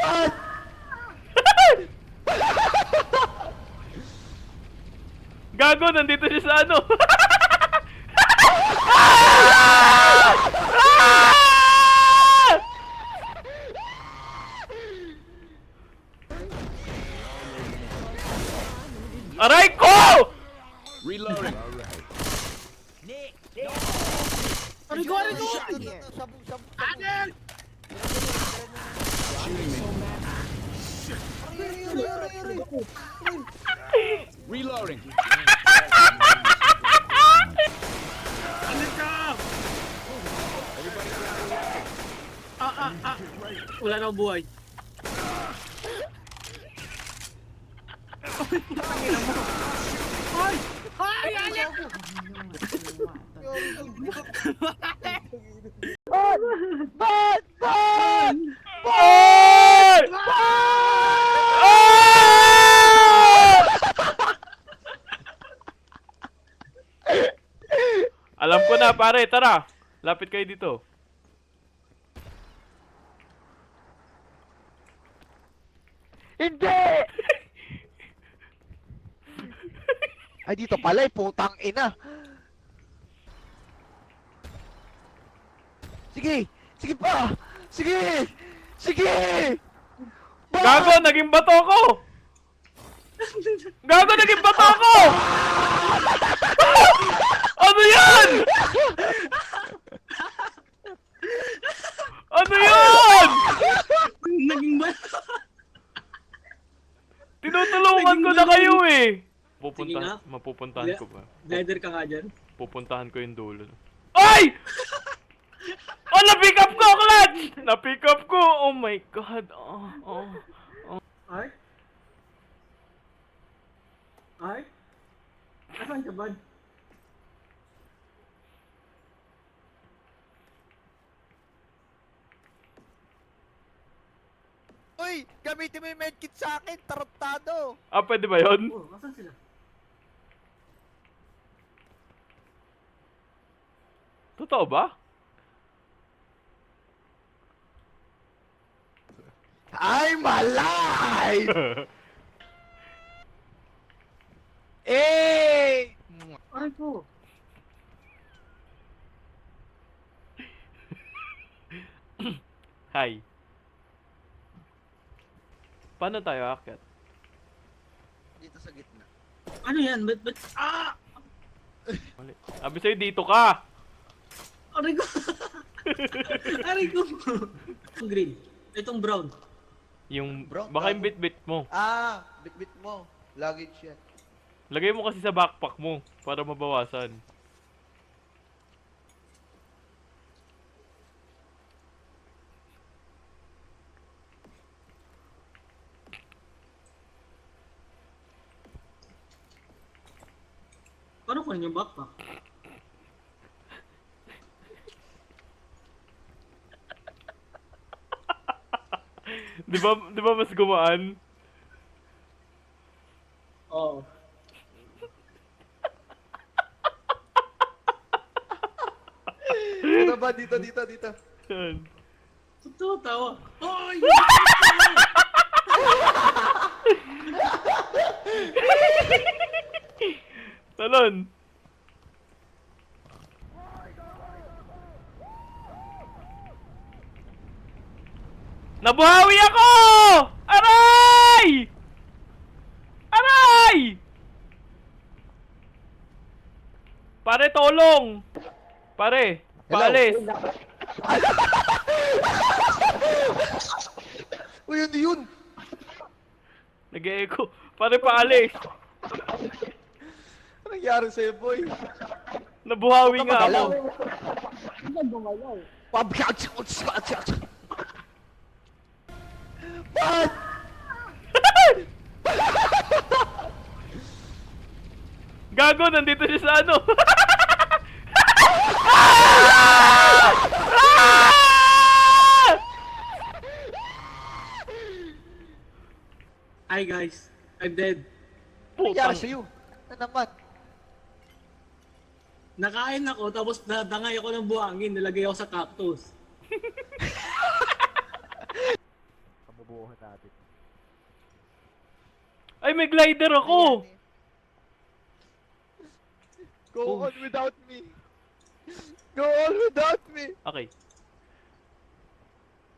What? Gago, nandito siya sa ano. Aray ko! Reloading. Aray ko! Shooting me. Reloading. Alis ka! Wala na akong buhay. Ay! Ay! Ay! Ay! Alam ko na, pare. Tara. Lapit kayo dito. Hindi! Ay, dito pala eh, putang ina. Sige! Sige pa! Sige! Sige! Gago, naging bato ko! Gago, naging bato ko! Ano yan? Ano yan? Naging bato. Tinutulungan ko na kayo eh. Sige nga. Mapupuntahan ko ba? Glider ka nga dyan. Pupuntahan ko yung dulo. Ay! Oh, na-pick up ko, Clutch! Na-pick up ko! Oh my God. Ay? Ay? Nasaan ka, bud? Uy! Gamitin mo yung medkit sa akin! Tarantado! Ah, pwede ba yun? Oh, nasaan sila? Totoo ba? I'm alive! Eh! Aray ko. Hi. Paano tayo aakyat? Dito sa gitna. Ano yan? Ba't? Ah! Mali. Sabi sa'yo, dito ka! Aray ko. Aray ko. Itong green. Itong brown. Yung, Bro, baka gago. yung bit-bit mo. Ah! Bit-bit mo. Luggage yan. Lagay mo kasi sa backpack mo para mabawasan. Paano kunin yung backpack? Di ba mas gumaan? Oo. Dito ba? Dito. Yan. Totoo, tawa. Ay! Talon! Nabuhawi ako! Aray! Aray! Pare, tulong! Pare, paalis! Uy, ano yun? Nag-e-echo. Pare, paalis! Ano nangyari sa'yo, boy? Nabuhawi nga ako. What? Gago, nandito siya sa ano. Hi guys, I'm dead. Ano nangyari Putang. sa'yo? Ano naman? Nakain ako tapos nadangay ako ng buhangin, nilagay ako sa cactus. takbuhan natin. Ay, may glider ako! Go Oh. on without me. Go on without me. Okay.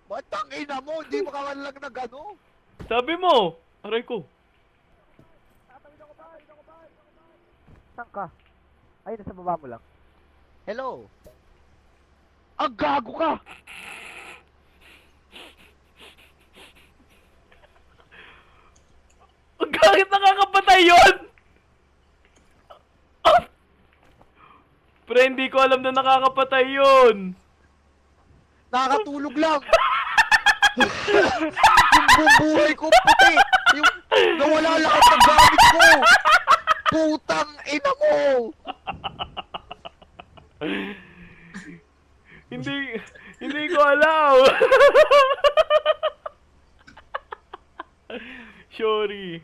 Ba't ang ina mo? Hindi mo ka man lang nag ano? Sabi mo! Aray ko. Saan ka? Ay, nasa baba mo lang. Hello? Ang gago ka! Bakit nakakapatay yun? Ah! Pre, hindi ko alam na nakakapatay yun. Nakakatulog lang! Yung bubuhay ko puti! Yung nawala lahat ng gamit ko! Putang ina mo! Hindi ko alam. Sorry.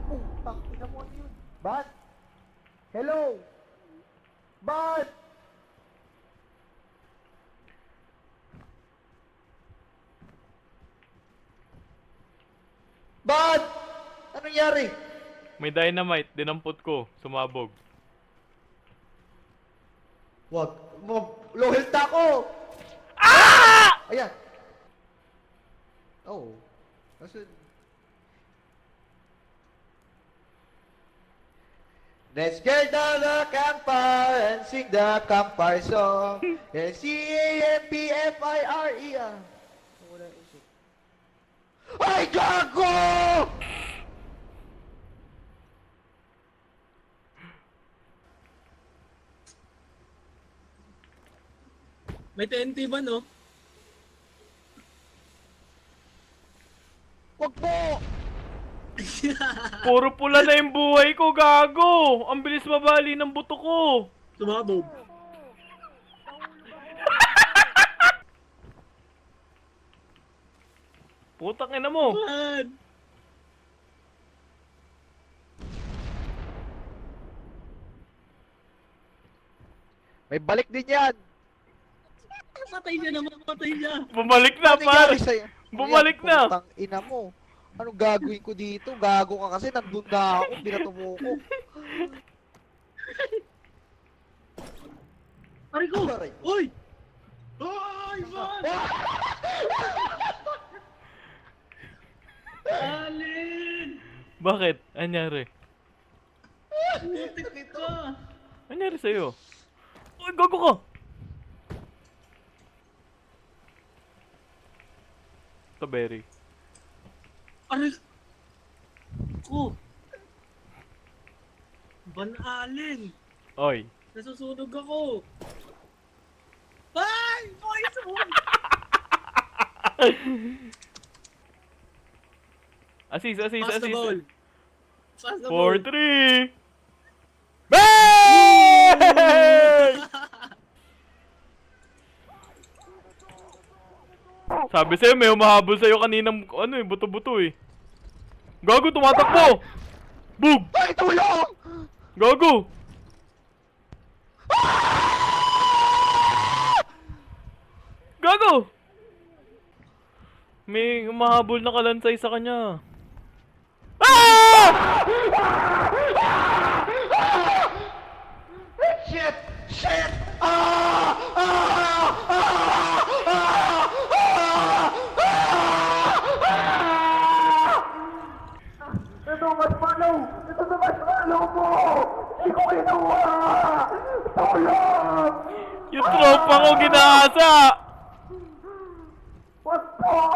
Putang ina mo, ano yun? Bad? Hello? Bad? Bad? Anong nangyari? May dynamite, dinampot ko, sumabog. Wag. Low health ako! Ah! Ayan. Oh. Kasi... Let's get down the campfire and sing the campfire song. C-A-M-P-F-I-R-E. Wala isip. Ay, gago! May TNT ba, no? Wag po! Puro pula na yung buhay ko, gago! Ang bilis mabali ng buto ko! Sumabog. Putang ina mo! Man! May balik din yan! Patay siya naman, patay siya. Bumalik na, Ano nangyari par! sa'yo? Bumalik Ayan, na! Putang ina mo. Anong gagawin ko dito? Gago ka kasi, nandun na ako, binato mo ko. Aray ko! Aray. Uy! Uy, man! Alin! Bakit? Anyari? Putik ka! Anyari sa'yo? Uy, gago ka! Ito, Berry. Aray ko! Banalin! Oy. Nasusunog ako! Ay! Boy! Sunog! Assist. Pass the ball! Pass the 4-3! ball! Bang! Sabi sa'yo, may humahabol sa'yo kaninang, buto-buto eh. Gago, tumatakbo! Bug! Ay, tulong! Gago! Gago! May humahabol na kalansay sa kanya. Ah! Shit! Shit! Ah! Ah! Ah! Ah! Ito mas-follow! Ito na mas-follow mo! Hindi ko kinuha! Tulong! Yung tropa ko ginaasa! Wag po!